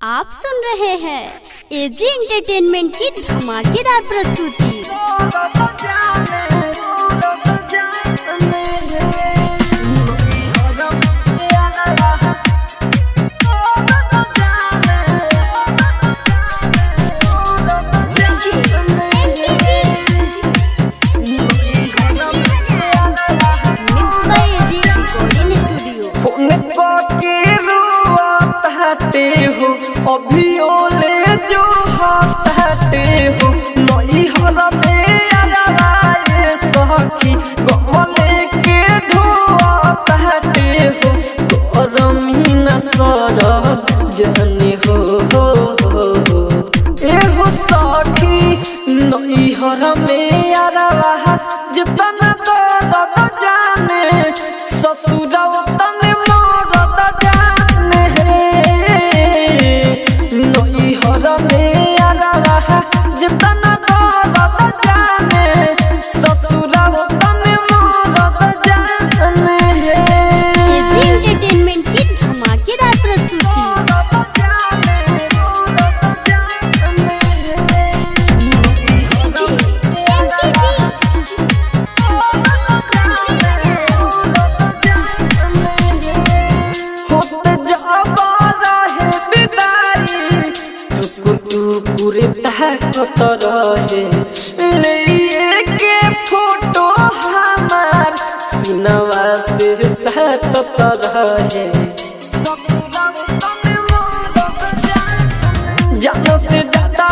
आप सुन रहे हैं एजी एंटरटेनमेंट की धमाकेदार प्रस्तुति। अभियो ले जो हाथे हो नई हरा में आए सखी गमले के ढोते हो गरमी न सरब जाने हो ए हो सखी नई हरा में आवा जितना दर्द जाने ससुरा तने मरद जाने में आला जितना दर्द जाने ससुरा तने मरद जाने एजी एंटरटेनमेंट की धमाकेदार प्रस्तुति। रहे ले के फोटो हमार सिनवा से सतत रहे जानो से ज्यादा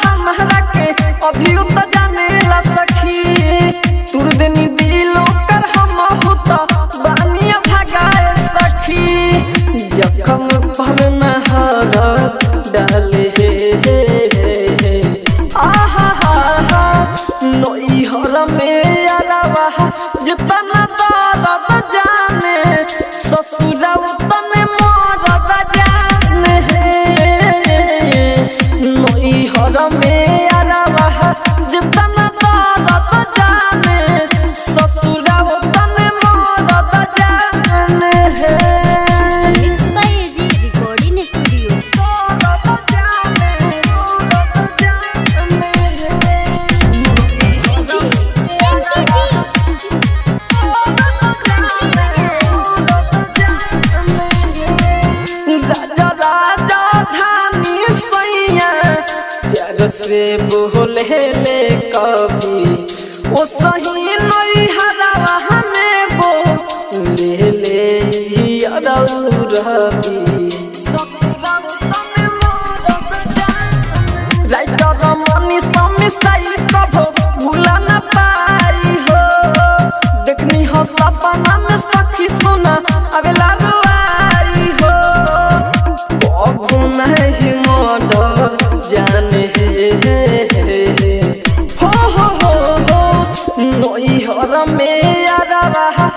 हमारा के अभी तो जाने ला सखी तुर देनी दिलो कर हम होता बानिया भगाए सखी जखम पर नहर डाले नई हर में आवा जितना दर्द जाने ससुरा तने मरद जाने नई हर में आवा जितना दर्द जाने ससुरा तने मरद जाने रिकॉर्डिंग स्टूडियो। से बोले ले कभी ओ सही नहीं हरावा हमें बो ले ले रवि राइटर मनी समिसाई कभो भूला न पाई हो देखनी हो सपना में सखी सुना अगला रुआई हो कभो नहीं मर्डर जाने हो नई हर में आवा